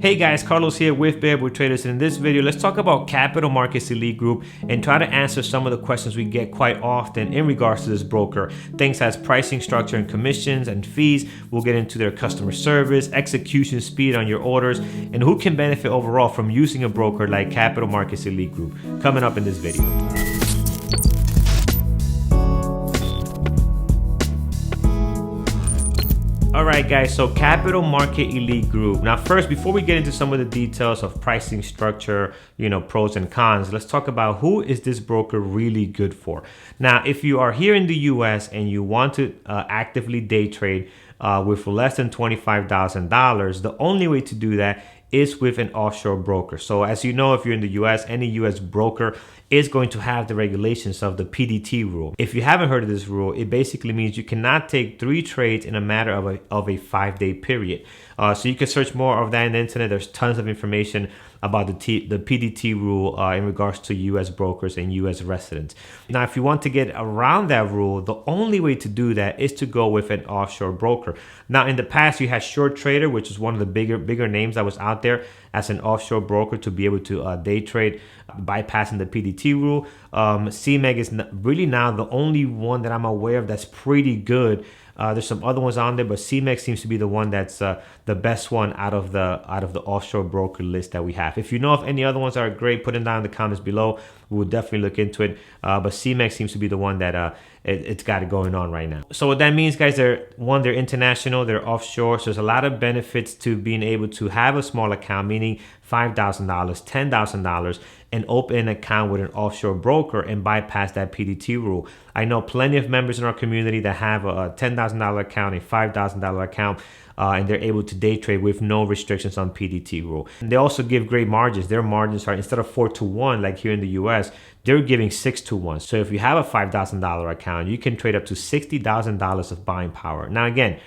Hey guys, Carlos here with Bearable Traders, and in this video let's talk about Capital Markets Elite Group and try to answer some of the questions we get quite often in regards to this broker. Things as pricing structure and commissions and fees. We'll get into their customer service, execution speed on your orders, and who can benefit overall from using a broker like Capital Markets Elite Group coming up in this video. Alright guys, so Capital Market Elite Group. Now first, before we get into some of the details of pricing structure, pros and cons, let's talk about who is this broker really good for. Now, if you are here in the US and you want to actively day trade with less than $25,000, the only way to do that is with an offshore broker. So as you know, if you're in the US, any US broker is going to have the regulations of the PDT rule. If you haven't heard of this rule, it basically means you cannot take 3 trades in a matter of a 5-day period. So you can search more of that on the internet. There's tons of information about the PDT rule in regards to US brokers and US residents. Now, if you want to get around that rule, the only way to do that is to go with an offshore broker. Now, in the past, you had Short Trader, which is one of the bigger names that was out there as an offshore broker to be able to day trade, bypassing the PDT rule. CMEG is really now the only one that I'm aware of that's pretty good. There's some other ones on there, but CMEG seems to be the one that's the best one out of the offshore broker list that we have. If you know of any other ones that are great, put them down in the comments below. We'll definitely look into it. But CMEG seems to be the one that it's got it going on right now. So what that means, guys, they're international, they're offshore. So there's a lot of benefits to being able to have a small account, meaning $5,000, $10,000, and open an account with an offshore broker and bypass that PDT rule. I know plenty of members in our community that have a $10,000 account, a $5,000 account, and they're able to day trade with no restrictions on PDT rule. And they also give great margins. Their margins are, instead of 4-to-1 like here in the US, they're giving 6-to-1. So if you have a $5,000 account, you can trade up to $60,000 of buying power. Now again,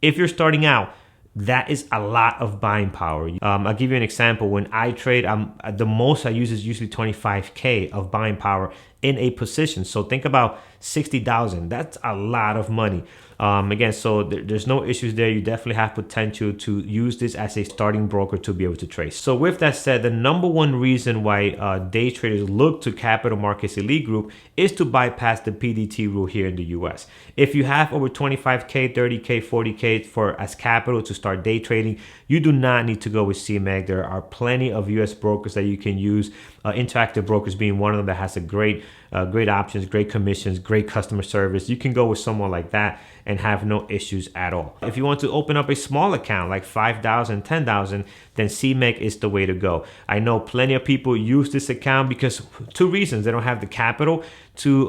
if you're starting out, that is a lot of buying power. I'll give you an example. When I trade, the most I use is usually 25K of buying power in a position. So think about 60,000. That's a lot of money. Again, so there's no issues there. You definitely have potential to use this as a starting broker to be able to trade. So with that said, the number one reason why day traders look to Capital Markets Elite Group is to bypass the PDT rule here in the US. If you have over 25K, 30K, 40K as capital to start day trading, you do not need to go with CMEG. There are plenty of US brokers that you can use. Interactive Brokers being one of them that has a great options, great commissions, great customer service. You can go with someone like that and have no issues at all. If you want to open up a small account like 5,000, 10,000, then CMEG is the way to go. I know plenty of people use this account because 2 reasons. They don't have the capital to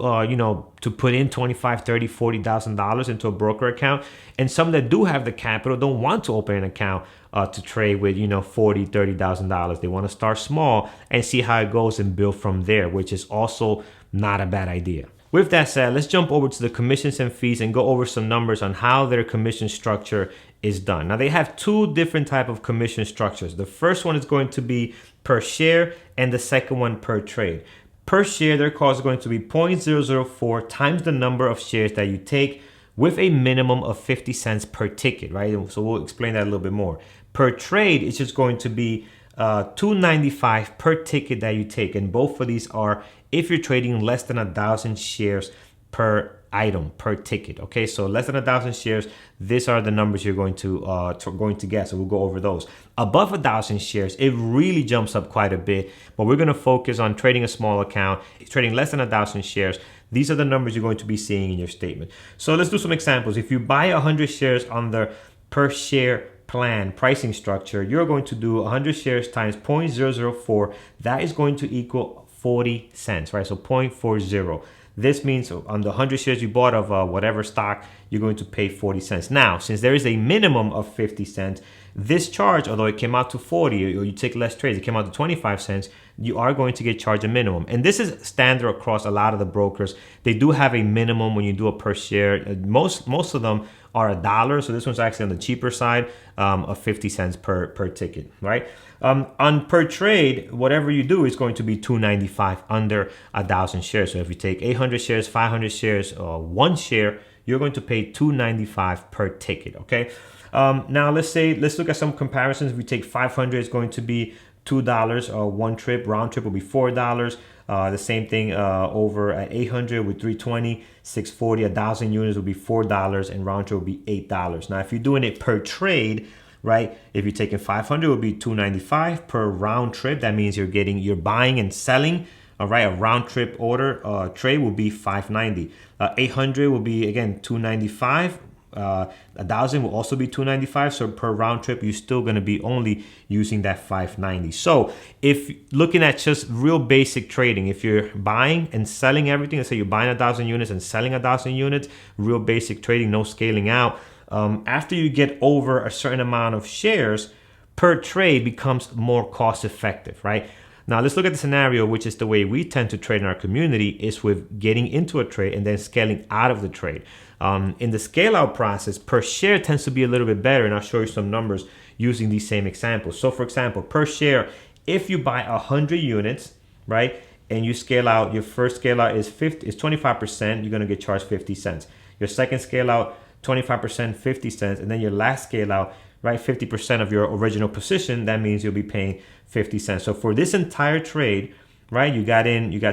put in $25,000, $30,000, $40,000 into a broker account, and some that do have the capital don't want to open an account to trade with $40,000, $30,000. They want to start small and see how it goes and build from there, which is also not a bad idea. With that said, let's jump over to the commissions and fees and go over some numbers on how their commission structure is done. Now, they have 2 different type of commission structures. The first one is going to be per share, and the second one per trade. Per share, their cost is going to be 0.004 times the number of shares that you take, with a minimum of 50 cents per ticket, right? So we'll explain that a little bit more. Per trade, it's just going to be $2.95 per ticket that you take, and both of these are if you're trading less than 1,000 shares per item, per ticket. Okay, so less than 1,000 shares, these are the numbers you're going to get. So we'll go over those. Above 1,000 shares, it really jumps up quite a bit, but we're going to focus on trading a small account, trading less than 1,000 shares. These are the numbers you're going to be seeing in your statement. So let's do some examples. If you buy 100 shares on the per share plan pricing structure, you're going to do 100 shares times 0.004. That is going to equal 40 cents, right? So 0.40. This means on the 100 shares you bought of whatever stock, you're going to pay 40 cents. Now, since there is a minimum of 50 cents, this charge, although it came out to 40, or you take less trades, it came out to 25 cents, you are going to get charged a minimum. And this is standard across a lot of the brokers. They do have a minimum when you do a per share. Most of them are $1. So this one's actually on the cheaper side of 50 cents per ticket, right? On per trade, whatever you do is going to be $2.95 under 1,000 shares. So if you take 800 shares, 500 shares, or 1 share, you're going to pay $2.95 per ticket, okay? Now let's look at some comparisons. If we take 500, it's going to be $2. One trip, round trip will be $4. The same thing over at 800 with 320, 640, 1,000 units will be $4, and round trip will be $8. Now, if you're doing it per trade, right? If you're taking 500, it would be $295 per round trip. That means you're buying and selling. All right, a round trip order trade will be $590. 800 will be again $295. 1,000 will also be $295. So per round trip, you're still going to be only using that $590. So if looking at just real basic trading, if you're buying and selling everything, let's say you're buying 1,000 units and selling 1,000 units, real basic trading, no scaling out. After you get over a certain amount of shares, per trade becomes more cost effective, right? Now let's look at the scenario, which is the way we tend to trade in our community, is with getting into a trade and then scaling out of the trade. In the scale out process, per share tends to be a little bit better, and I'll show you some numbers using these same examples. So for example, per share, if you buy 100 units, right, and you scale out, your first scale out is 25%, you're going to get charged 50 cents. Your second scale out, 25%, 50 cents, and then your last scale out, right, 50% of your original position, that means you'll be paying 50 cents. So for this entire trade, right, you got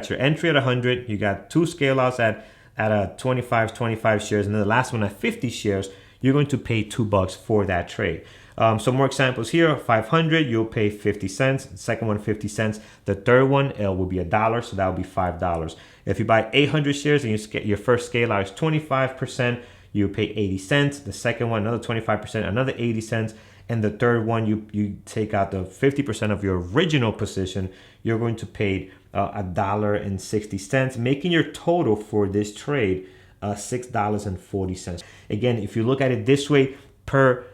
your entry at 100, you got two scale outs at a 25 shares, and then the last one at 50 shares, you're going to pay $2 for that trade. Some more examples here. 500, you'll pay 50 cents. The second one, 50 cents. The third one will be $1, so that will be $5. If you buy 800 shares and your first scale out is 25%, you pay 80 cents. The second one, another 25%, another 80 cents. And the third one, you take out the 50% of your original position, you're going to pay $1.60, making your total for this trade $6.40. Again, if you look at it this way, per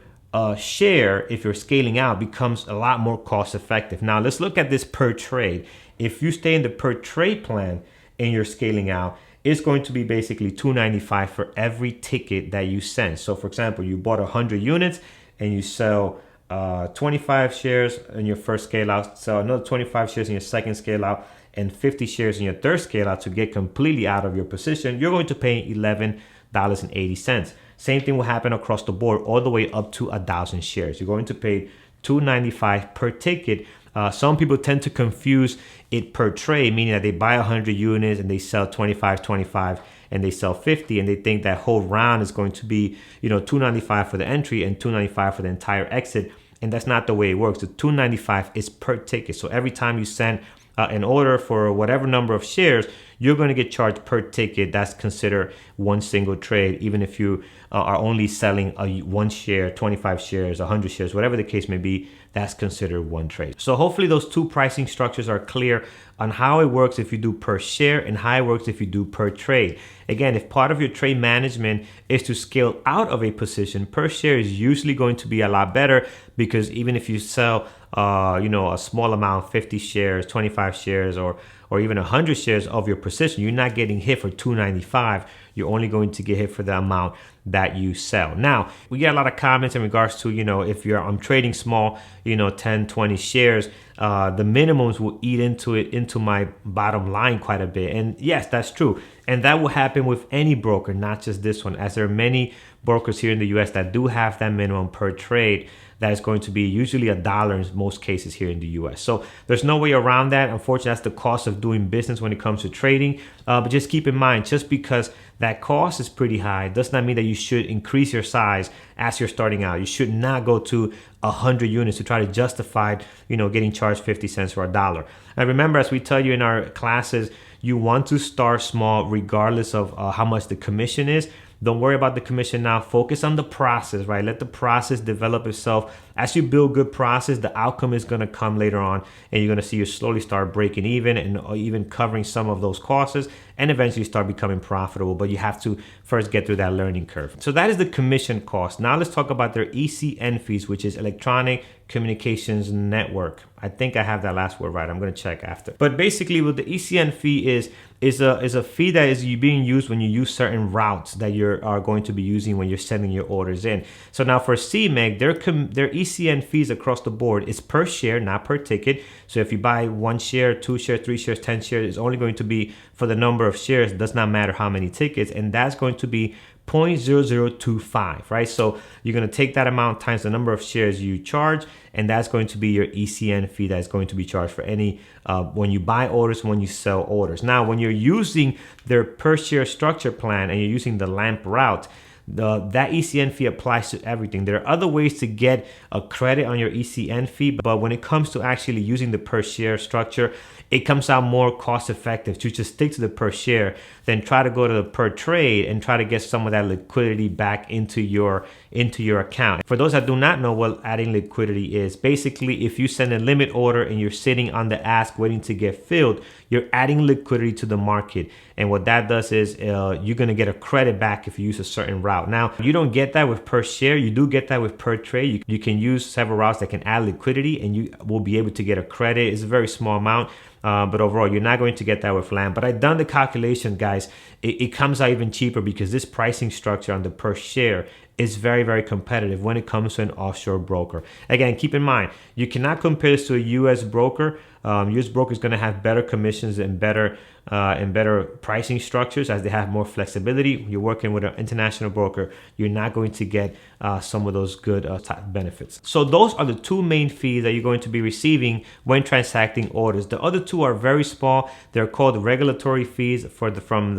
share, if you're scaling out, becomes a lot more cost effective. Now let's look at this per trade. If you stay in the per trade plan and you're scaling out, it's going to be basically $2.95 for every ticket that you send. So for example, you bought 100 units and you sell 25 shares in your first scale out, sell another 25 shares in your second scale out, and 50 shares in your third scale out to get completely out of your position, you're going to pay $11.80. Same thing will happen across the board all the way up to 1,000 shares. You're going to pay $2.95 per ticket. Some people tend to confuse it per trade, meaning that they buy 100 units and they sell 25, and they sell 50, and they think that whole round is going to be, $2.95 for the entry and $2.95 for the entire exit. And that's not the way it works. The $2.95 is per ticket. So every time you send an order for whatever number of shares, you're going to get charged per ticket. That's considered one single trade, even if you are only selling one share, 25 shares, 100 shares, whatever the case may be, that's considered one trade. So hopefully those two pricing structures are clear on how it works if you do per share and how it works if you do per trade. Again, if part of your trade management is to scale out of a position, per share is usually going to be a lot better, because even if you sell a small amount, 50 shares, 25 shares, or even 100 shares of your position, you're not getting hit for $2.95. You're only going to get hit for the amount that you sell. Now, we get a lot of comments in regards to, if I'm trading small, 10, 20 shares, the minimums will eat into my bottom line quite a bit. And yes, that's true. And that will happen with any broker, not just this one, as there are many brokers here in the US that do have that minimum per trade. That is going to be usually $1 in most cases here in the US. So there's no way around that. Unfortunately, that's the cost of doing business when it comes to trading. But just keep in mind, just because that cost is pretty high does not mean that you should increase your size as you're starting out. You should not go to 100 units to try to justify, getting charged 50 cents or $1. And remember, as we tell you in our classes, you want to start small regardless of how much the commission is. Don't worry about the commission now. Focus on the process, right? Let the process develop itself. As you build good process, the outcome is going to come later on, and you're going to see you slowly start breaking even and even covering some of those costs, and eventually start becoming profitable. But you have to first get through that learning curve. So that is the commission cost. Now let's talk about their ECN fees, which is Electronic Communications Network. I think I have that last word right. I'm going to check after. But basically, what the ECN fee is a fee that is being used when you use certain routes that you are going to be using when you're sending your orders in. So now for CMEG, their ECN fees across the board is per share, not per ticket. So if you buy 1 share, 2 shares, 3 shares, 10 shares, it's only going to be for the number of shares. It does not matter how many tickets, and that's going to be 0.0025, right? So you're going to take that amount times the number of shares you charge, and that's going to be your ECN fee that's going to be charged for any when you buy orders, when you sell orders. Now, when you're using their per share structure plan and you're using the LAMP route, that ECN fee applies to everything. There are other ways to get a credit on your ECN fee, but when it comes to actually using the per share structure, it comes out more cost effective to just stick to the per share than try to go to the per trade and try to get some of that liquidity back into your account. For those that do not know what adding liquidity is, basically if you send a limit order and you're sitting on the ask waiting to get filled, you're adding liquidity to the market. And what that does is you're going to get a credit back if you use a certain route. Now, you don't get that with per share. You do get that with per trade. You can use several routes that can add liquidity and you will be able to get a credit. It's a very small amount. But overall, you're not going to get that with LAMP. But I've done the calculation, guys. It comes out even cheaper because this pricing structure on the per share is very, very competitive when it comes to an offshore broker. Again, keep in mind, you cannot compare this to a U.S. broker. U.S. broker is going to have better commissions and better pricing structures as they have more flexibility. You're working with an international broker, you're not going to get some of those good benefits. So those are the two main fees that you're going to be receiving when transacting orders. The other two are very small. They're called regulatory fees from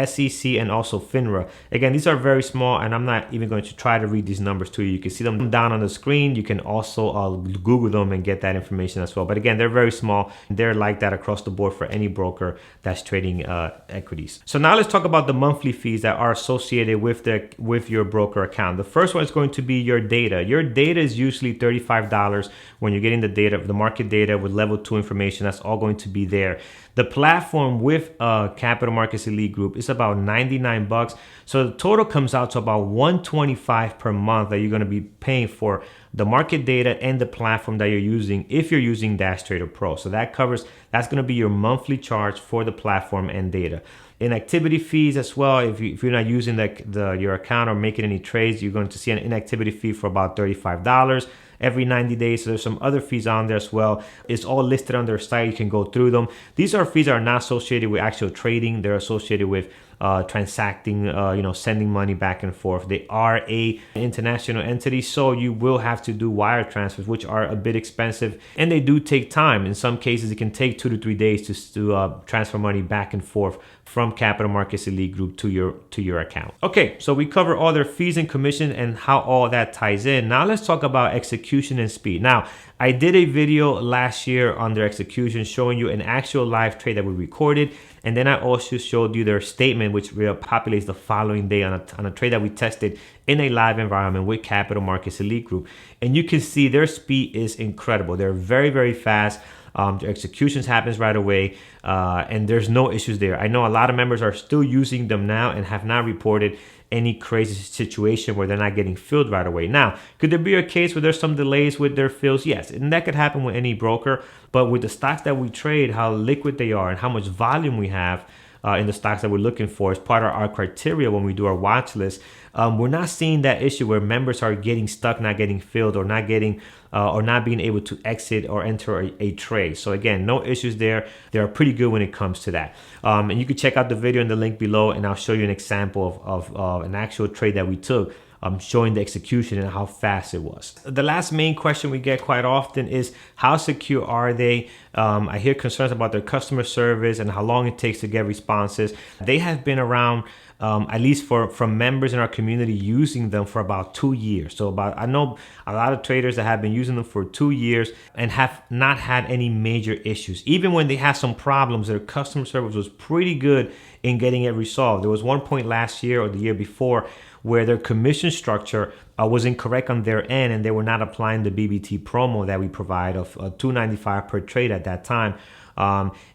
SEC and also FINRA. Again, these are very small, and I'm not even going to try to read these numbers to you. You can see them down on the screen. You can also Google them and get that information as well. But again, they're very small. They're like that across the board for any broker that's trading equities. So now let's talk about the monthly fees that are associated with your broker account. The first one is going to be your data. Your data is usually $35 when you're getting the data, the market data with level 2 information. That's all going to be there. The platform with Capital Markets Elite Group is about $99. So the total comes out to about $125 per month that you're going to be paying for the market data and the platform that you're using if you're using Dash Trader Pro. So that's going to be your monthly charge for the platform and data. Inactivity fees as well. If you're not using your account or making any trades, you're going to see an inactivity fee for about $35 every 90 days. So there's some other fees on there as well. It's all listed on their site. You can go through them. These are fees that are not associated with actual trading. They're associated with transacting, sending money back and forth. They are a international entity, so you will have to do wire transfers, which are a bit expensive, and they do take time. In some cases, it can take 2 to 3 days to transfer money back and forth from Capital Markets Elite Group to your account. Okay, so we cover all their fees and commission and how all that ties in. Now let's talk about execution and speed. Now, I did a video last year on their execution showing you an actual live trade that we recorded. And then I also showed you their statement, which populates the following day on a trade that we tested in a live environment with Capital Markets Elite Group. And you can see their speed is incredible. They're very, very fast. Their executions happens right away, and there's no issues there. I know a lot of members are still using them now and have not reported any crazy situation where they're not getting filled right away. Now, could there be a case where there's some delays with their fills? Yes, and that could happen with any broker. But with the stocks that we trade, how liquid they are and how much volume we have in the stocks that we're looking for as part of our criteria when we do our watch list, we're not seeing that issue where members are getting stuck, not getting filled, or not being able to exit or enter a trade. So again, no issues there. They are pretty good when it comes to that. And you can check out the video in the link below, and I'll show you an example of an actual trade that we took, showing the execution and how fast it was. The last main question we get quite often is how secure are they? I hear concerns about their customer service and how long it takes to get responses. They have been around, at least from members in our community, using them for about 2 years. So I know a lot of traders that have been using them for 2 years and have not had any major issues. Even when they had some problems, their customer service was pretty good in getting it resolved. There was one point last year or the year before where their commission structure was incorrect on their end, and they were not applying the BBT promo that we provide of $295 per trade at that time.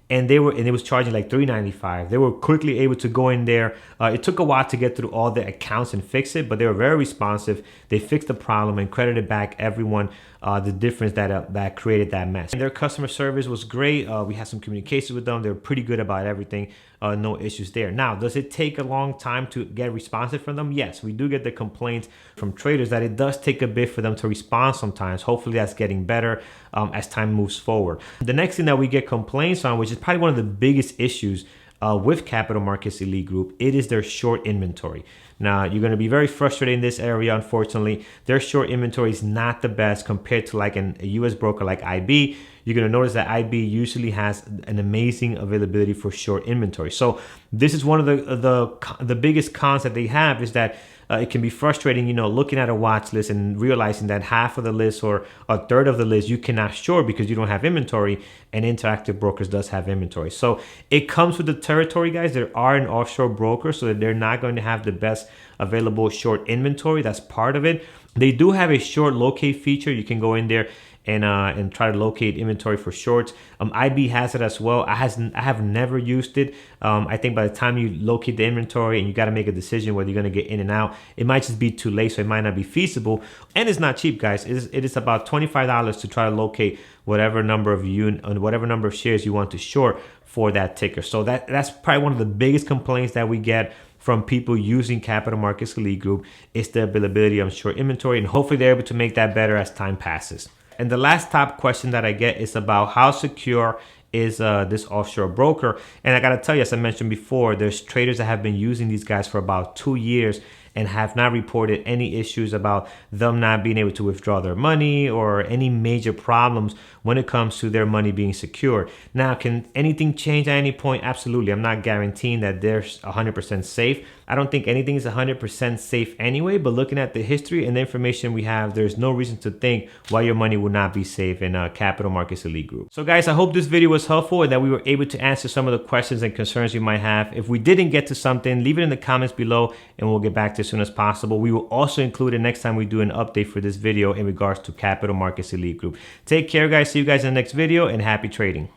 And it was charging like $395. They were quickly able to go in there. It took a while to get through all the accounts and fix it, but they were very responsive. They fixed the problem and credited back everyone the difference that created that mess. And their customer service was great. We had some communications with them. They were pretty good about everything. No issues there. Now, does it take a long time to get responsive from them? Yes, we do get the complaints from traders that it does take a bit for them to respond sometimes. Hopefully that's getting better as time moves forward. The next thing that we get complaints on, which is probably one of the biggest issues with Capital Markets Elite Group, it is their short inventory. Now, you're going to be very frustrated in this area, unfortunately. Their short inventory is not the best compared to like a US broker like IB. You're going to notice that IB usually has an amazing availability for short inventory. So this is one of the biggest cons that they have, is that it can be frustrating, looking at a watch list and realizing that half of the list or a third of the list you cannot short because you don't have inventory, and Interactive Brokers does have inventory. So it comes with the territory, guys. There are an offshore broker, so that they're not going to have the best available short inventory. That's part of it. They do have a short locate feature. You can go in there and try to locate inventory for shorts. IB has it as well. I have never used it. I think by the time you locate the inventory and you got to make a decision whether you're going to get in and out, it might just be too late, so it might not be feasible. And it's not cheap, guys. It is about $25 to try to locate whatever number of shares you want to short for that ticker. So that's probably one of the biggest complaints that we get from people using Capital Markets Elite Group, is the availability of short inventory, and hopefully they're able to make that better as time passes. And the last top question that I get is about how secure is this offshore broker. And I gotta tell you, as I mentioned before, there's traders that have been using these guys for about 2 years and have not reported any issues about them not being able to withdraw their money or any major problems when it comes to their money being secure. Now, can anything change at any point? Absolutely. I'm not guaranteeing that they're 100% safe. I don't think anything is 100% safe anyway, but looking at the history and the information we have, there's no reason to think why your money would not be safe in Capital Markets Elite Group. So guys, I hope this video was helpful and that we were able to answer some of the questions and concerns you might have. If we didn't get to something, leave it in the comments below and we'll get back to it as soon as possible. We will also include it next time we do an update for this video in regards to Capital Markets Elite Group. Take care, guys. See you guys in the next video, and happy trading.